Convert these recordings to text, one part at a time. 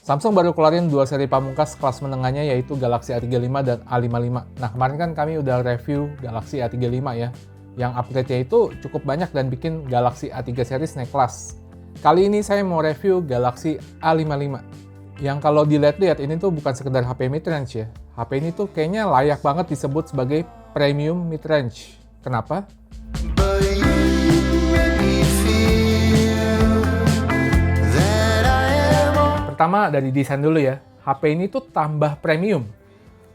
Samsung baru keluarin dua seri pamungkas kelas menengahnya yaitu Galaxy A35 dan A55. Nah, kemarin kan kami udah review Galaxy A35 ya. Yang upgrade-nya itu cukup banyak dan bikin Galaxy A3 series naik kelas. Kali ini saya mau review Galaxy A55. Yang kalau dilihat-lihat ini tuh bukan sekedar HP mid-range ya. HP ini tuh kayaknya layak banget disebut sebagai premium mid-range. Kenapa? Pertama dari desain dulu ya, HP ini tuh tambah premium.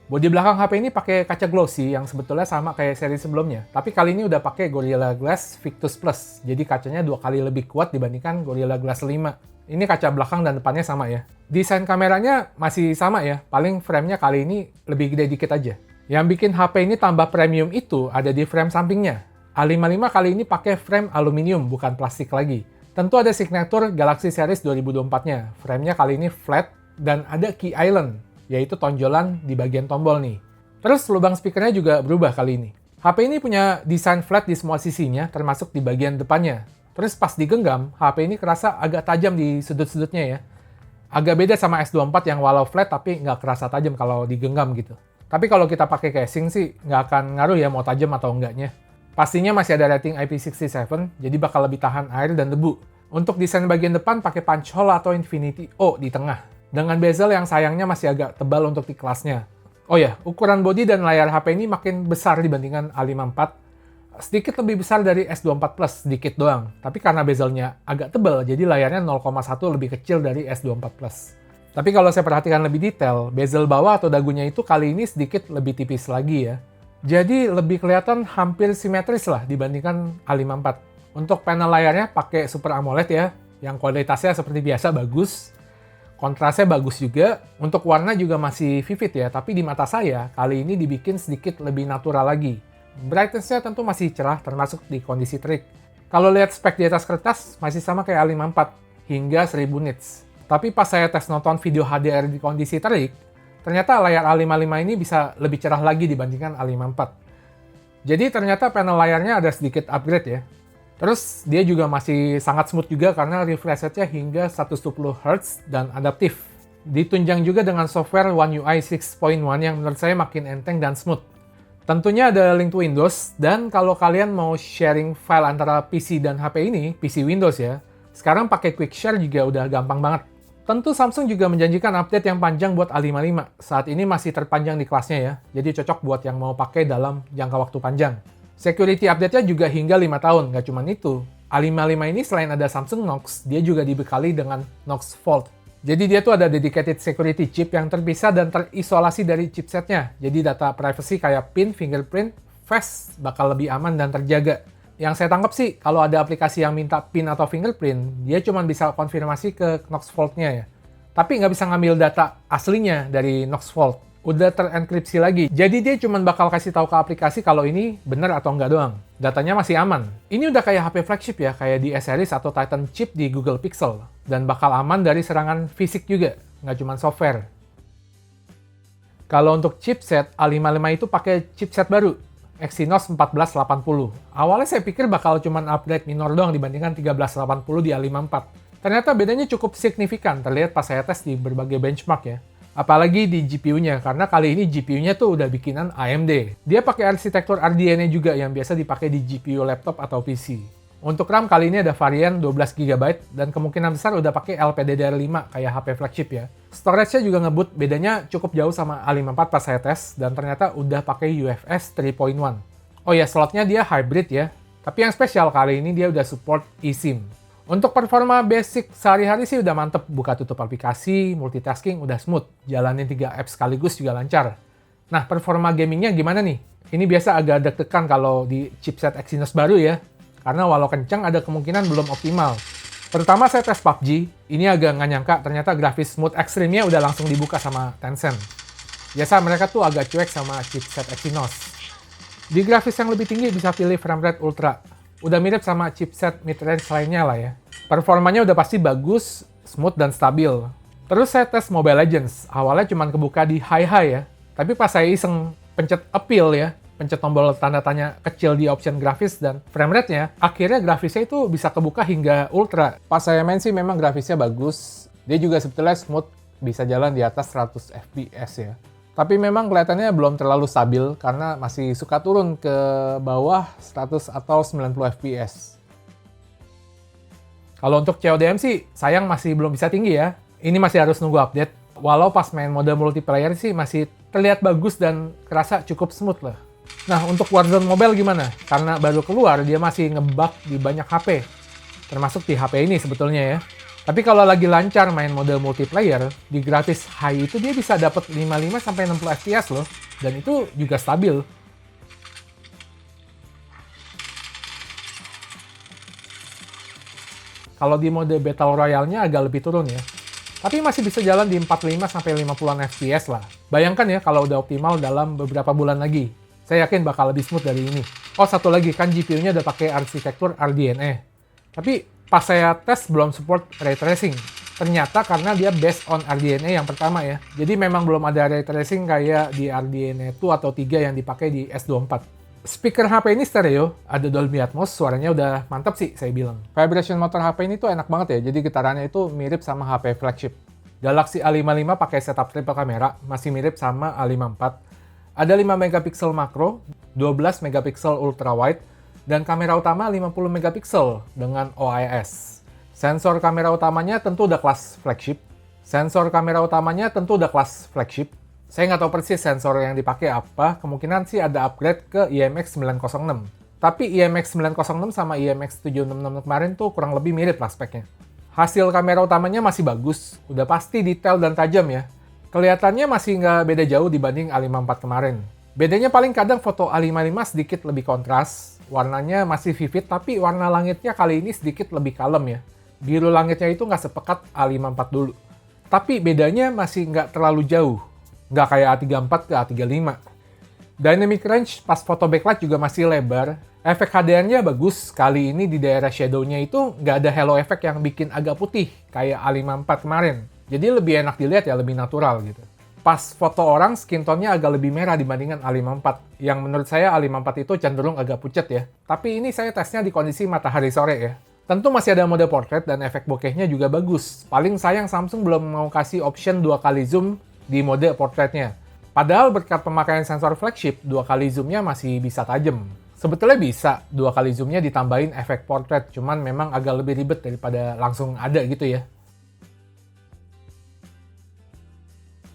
Bodi belakang HP ini pakai kaca glossy yang sebetulnya sama kayak seri sebelumnya, tapi kali ini udah pakai Gorilla Glass Victus Plus, jadi kacanya 2 kali lebih kuat dibandingkan Gorilla Glass 5. Ini kaca belakang dan depannya sama ya. Desain kameranya masih sama ya, paling framenya kali ini lebih gede dikit aja. Yang bikin HP ini tambah premium itu ada di frame sampingnya. A55 kali ini pakai frame aluminium, bukan plastik lagi. Tentu ada signature Galaxy Series 2024-nya. Framenya kali ini flat dan ada key island, yaitu tonjolan di bagian tombol nih. Terus lubang speakernya juga berubah kali ini. HP ini punya desain flat di semua sisinya, termasuk di bagian depannya. Terus pas digenggam, HP ini kerasa agak tajam di sudut-sudutnya ya. Agak beda sama S24 yang walau flat tapi nggak kerasa tajam kalau digenggam gitu. Tapi kalau kita pakai casing sih nggak akan ngaruh ya mau tajam atau enggaknya. Pastinya masih ada rating IP67, jadi bakal lebih tahan air dan debu. Untuk desain bagian depan pakai punch hole atau Infinity O di tengah. Dengan bezel yang sayangnya masih agak tebal untuk di kelasnya. Oh ya, ukuran bodi dan layar HP ini makin besar dibandingkan A54. Sedikit lebih besar dari S24 Plus, sedikit doang. Tapi karena bezelnya agak tebal, jadi layarnya 0,1 lebih kecil dari S24 Plus. Tapi kalau saya perhatikan lebih detail, bezel bawah atau dagunya itu kali ini sedikit lebih tipis lagi ya. Jadi lebih kelihatan hampir simetris lah dibandingkan A54. Untuk panel layarnya pakai Super AMOLED ya, yang kualitasnya seperti biasa bagus. Kontrasnya bagus juga. Untuk warna juga masih vivid ya, tapi di mata saya kali ini dibikin sedikit lebih natural lagi. Brightness-nya tentu masih cerah termasuk di kondisi terik. Kalau lihat spek di atas kertas masih sama kayak A54 hingga 1000 nits. Tapi pas saya tes nonton video HDR di kondisi terik, ternyata layar A55 ini bisa lebih cerah lagi dibandingkan A54. Jadi ternyata panel layarnya ada sedikit upgrade ya. Terus dia juga masih sangat smooth juga karena refresh rate-nya hingga 120 Hz dan adaptif. Ditunjang juga dengan software One UI 6.1 yang menurut saya makin enteng dan smooth. Tentunya ada link to Windows, dan kalau kalian mau sharing file antara PC dan HP ini, PC Windows ya, sekarang pakai Quick Share juga udah gampang banget. Tentu Samsung juga menjanjikan update yang panjang buat A55. Saat ini masih terpanjang di kelasnya ya, jadi cocok buat yang mau pakai dalam jangka waktu panjang. Security update-nya juga hingga 5 tahun, nggak cuma itu. A55 ini selain ada Samsung Knox, dia juga dibekali dengan Knox Vault. Jadi dia tuh ada dedicated security chip yang terpisah dan terisolasi dari chipsetnya. Jadi data privacy kayak PIN, fingerprint, face bakal lebih aman dan terjaga. Yang saya tangkap sih, kalau ada aplikasi yang minta PIN atau fingerprint, dia cuma bisa konfirmasi ke Knox Vault-nya ya. Tapi nggak bisa ngambil data aslinya dari Knox Vault. Udah terenkripsi lagi. Jadi dia cuma bakal kasih tahu ke aplikasi kalau ini benar atau nggak doang. Datanya masih aman. Ini udah kayak HP flagship ya, kayak di S-Series atau Titan chip di Google Pixel. Dan bakal aman dari serangan fisik juga, nggak cuma software. Kalau untuk chipset, A55 itu pakai chipset baru, Exynos 1480. Awalnya saya pikir bakal cuman upgrade minor doang dibandingkan 1380 di A54. Ternyata bedanya cukup signifikan, terlihat pas saya tes di berbagai benchmark ya. Apalagi di GPU-nya, karena kali ini GPU-nya tuh udah bikinan AMD. Dia pakai arsitektur RDNA juga yang biasa dipakai di GPU laptop atau PC. Untuk RAM kali ini ada varian 12GB dan kemungkinan besar udah pakai LPDDR5 kayak HP flagship ya. Storage-nya juga ngebut, bedanya cukup jauh sama A54 pas saya tes dan ternyata udah pakai UFS 3.1. Oh ya, slotnya dia hybrid ya. Tapi yang spesial kali ini dia udah support eSIM. Untuk performa basic sehari-hari sih udah mantep, buka tutup aplikasi, multitasking udah smooth, jalanin 3 apps sekaligus juga lancar. Nah, performa gamingnya gimana nih? Ini biasa agak deg-degan kalau di chipset Exynos baru ya. Karena walau kencang ada kemungkinan belum optimal. Pertama saya tes PUBG, ini agak nggak nyangka ternyata grafis smooth ekstrimnya udah langsung dibuka sama Tencent. Biasa mereka tuh agak cuek sama chipset Exynos. Di grafis yang lebih tinggi bisa pilih frame rate ultra. Udah mirip sama chipset mid-range lainnya lah ya. Performanya udah pasti bagus, smooth dan stabil. Terus saya tes Mobile Legends, awalnya cuma kebuka di high-high ya. Tapi pas saya iseng pencet appeal ya, pencet tombol tanda tanya kecil di option grafis dan frame rate-nya, akhirnya grafisnya itu bisa kebuka hingga ultra. Pas saya main sih memang grafisnya bagus, dia juga sebetulnya smooth, bisa jalan di atas 100 fps ya. Tapi memang kelihatannya belum terlalu stabil karena masih suka turun ke bawah 100 atau 90 fps. Kalau untuk CODM sih, sayang masih belum bisa tinggi ya. Ini masih harus nunggu update. Walau pas main mode multiplayer sih masih terlihat bagus dan kerasa cukup smooth lah. Nah, untuk Warzone Mobile gimana? Karena baru keluar, dia masih ngebug di banyak HP. Termasuk di HP ini sebetulnya ya. Tapi kalau lagi lancar main mode multiplayer, di gratis high itu dia bisa dapat 55-60 fps loh. Dan itu juga stabil. Kalau di mode Battle Royale-nya agak lebih turun ya. Tapi masih bisa jalan di 45-50an fps lah. Bayangkan ya kalau udah optimal dalam beberapa bulan lagi. Saya yakin bakal lebih smooth dari ini. Oh, satu lagi, kan GPU-nya udah pakai arsitektur RDNA. Tapi pas saya tes belum support ray tracing. Ternyata karena dia based on RDNA yang pertama ya. Jadi memang belum ada ray tracing kayak di RDNA 2 atau 3 yang dipakai di S24. Speaker HP ini stereo, ada Dolby Atmos, suaranya udah mantap sih saya bilang. Vibration motor HP ini tuh enak banget ya, jadi getarannya itu mirip sama HP flagship. Galaxy A55 pakai setup triple kamera, masih mirip sama A54. Ada 5 megapiksel makro, 12 megapiksel ultra wide, dan kamera utama 50 megapiksel dengan OIS. Sensor kamera utamanya tentu udah kelas flagship. Saya nggak tahu persis sensor yang dipakai apa, kemungkinan sih ada upgrade ke IMX 906. Tapi IMX 906 sama IMX 766 kemarin tuh kurang lebih mirip lah speknya. Hasil kamera utamanya masih bagus, udah pasti detail dan tajam ya. Kelihatannya masih nggak beda jauh dibanding A54 kemarin. Bedanya paling kadang foto A55 sedikit lebih kontras, warnanya masih vivid tapi warna langitnya kali ini sedikit lebih kalem ya. Biru langitnya itu nggak sepekat A54 dulu. Tapi bedanya masih nggak terlalu jauh, nggak kayak A34 ke A35. Dynamic range pas foto backlight juga masih lebar, efek HDR-nya bagus, kali ini di daerah shadow-nya itu nggak ada halo effect yang bikin agak putih kayak A54 kemarin. Jadi lebih enak dilihat ya, lebih natural gitu. Pas foto orang, skin tone-nya agak lebih merah dibandingkan A54. Yang menurut saya A54 itu cenderung agak pucat ya. Tapi ini saya tesnya di kondisi matahari sore ya. Tentu masih ada mode portrait dan efek bokehnya juga bagus. Paling sayang Samsung belum mau kasih option 2 kali zoom di mode portraitnya. Padahal berkat pemakaian sensor flagship, 2 kali zoomnya masih bisa tajam. Sebetulnya bisa 2 kali zoomnya ditambahin efek portrait, cuman memang agak lebih ribet daripada langsung ada gitu ya.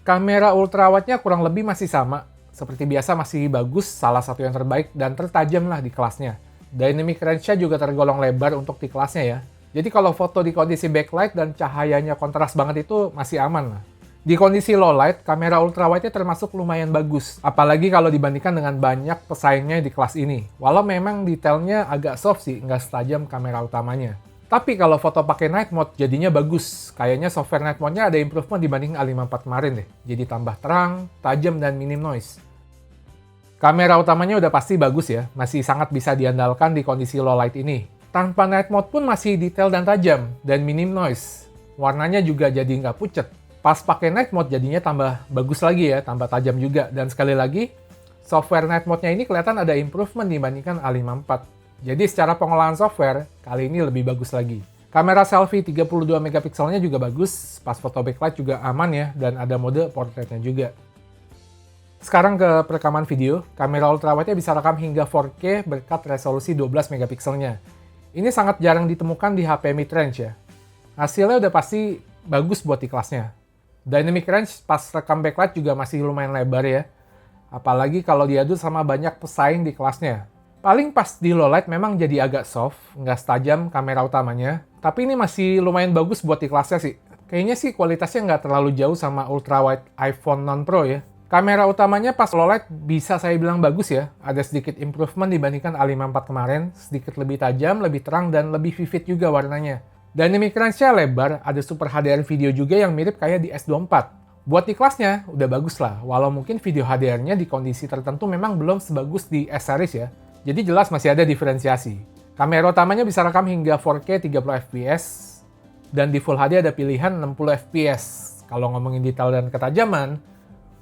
Kamera ultrawide-nya kurang lebih masih sama. Seperti biasa masih bagus, salah satu yang terbaik dan tertajam lah di kelasnya. Dynamic range-nya juga tergolong lebar untuk di kelasnya ya. Jadi kalau foto di kondisi backlight dan cahayanya kontras banget itu masih aman lah. Di kondisi low light, kamera ultrawide-nya termasuk lumayan bagus. Apalagi kalau dibandingkan dengan banyak pesaingnya di kelas ini. Walau memang detailnya agak soft sih, nggak setajam kamera utamanya. Tapi kalau foto pakai night mode jadinya bagus. Kayaknya software night mode-nya ada improvement dibanding A54 kemarin deh. Jadi tambah terang, tajam, dan minim noise. Kamera utamanya udah pasti bagus ya. Masih sangat bisa diandalkan di kondisi low light ini. Tanpa night mode pun masih detail dan tajam, dan minim noise. Warnanya juga jadi nggak pucet. Pas pakai night mode jadinya tambah bagus lagi ya, tambah tajam juga. Dan sekali lagi, software night mode-nya ini kelihatan ada improvement dibandingkan A54. Jadi secara pengolahan software, kali ini lebih bagus lagi. Kamera selfie 32 megapikselnya juga bagus, pas foto backlight juga aman ya, dan ada mode portraitnya juga. Sekarang ke perekaman video, kamera ultrawide-nya bisa rekam hingga 4K berkat resolusi 12 megapikselnya. Ini sangat jarang ditemukan di HP mid-range ya. Hasilnya udah pasti bagus buat di kelasnya. Dynamic range pas rekam backlight juga masih lumayan lebar ya. Apalagi kalau diadu sama banyak pesaing di kelasnya. Paling pas di low light memang jadi agak soft, nggak setajam kamera utamanya. Tapi ini masih lumayan bagus buat di kelasnya sih. Kayaknya sih kualitasnya nggak terlalu jauh sama ultrawide iPhone non Pro ya. Kamera utamanya pas low light bisa saya bilang bagus ya. Ada sedikit improvement dibandingkan A54 kemarin. Sedikit lebih tajam, lebih terang, dan lebih vivid juga warnanya. Dynamic range-nya lebar, ada Super HDR video juga yang mirip kayak di S24. Buat di kelasnya, udah bagus lah. Walau mungkin video HDR-nya di kondisi tertentu memang belum sebagus di S-Series ya. Jadi jelas masih ada diferensiasi. Kamera utamanya bisa rekam hingga 4K 30 fps, dan di Full HD ada pilihan 60 fps. Kalau ngomongin detail dan ketajaman,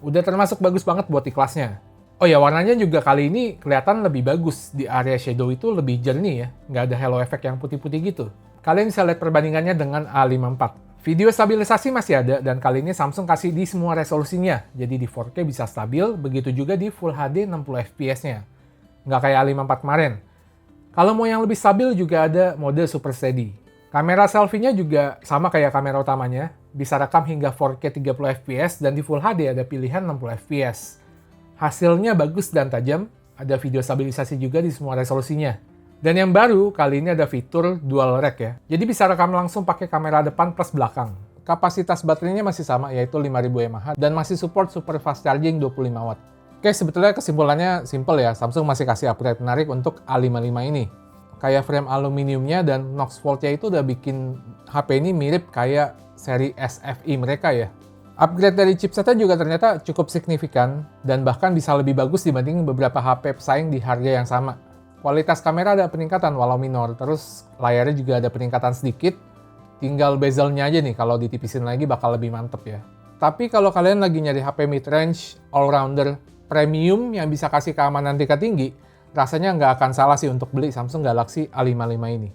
udah termasuk bagus banget buat di kelasnya. Oh ya, warnanya juga kali ini kelihatan lebih bagus. Di area shadow itu lebih jernih ya, nggak ada halo effect yang putih-putih gitu. Kalian bisa lihat perbandingannya dengan A54. Video stabilisasi masih ada, dan kali ini Samsung kasih di semua resolusinya. Jadi di 4K bisa stabil, begitu juga di Full HD 60 fps-nya. Nggak kayak A54 kemarin. Kalau mau yang lebih stabil juga ada mode Super Steady. Kamera selfie-nya juga sama kayak kamera utamanya, bisa rekam hingga 4K 30 fps, dan di Full HD ada pilihan 60 fps. Hasilnya bagus dan tajam, ada video stabilisasi juga di semua resolusinya. Dan yang baru, kali ini ada fitur dual rack ya. Jadi bisa rekam langsung pakai kamera depan plus belakang. Kapasitas baterainya masih sama, yaitu 5000 mAh, dan masih support super fast charging 25 watt. Oke, sebetulnya kesimpulannya simple ya, Samsung masih kasih upgrade menarik untuk A55 ini. Kayak frame aluminiumnya dan Knox Volt-nya itu udah bikin HP ini mirip kayak seri SFI mereka ya. Upgrade dari chipsetnya juga ternyata cukup signifikan, dan bahkan bisa lebih bagus dibanding beberapa HP pesaing di harga yang sama. Kualitas kamera ada peningkatan walau minor, terus layarnya juga ada peningkatan sedikit. Tinggal bezelnya aja nih, kalau ditipisin lagi bakal lebih mantep ya. Tapi kalau kalian lagi nyari HP mid-range, all-rounder, premium yang bisa kasih keamanan tingkat tinggi, rasanya nggak akan salah sih untuk beli Samsung Galaxy A55 ini.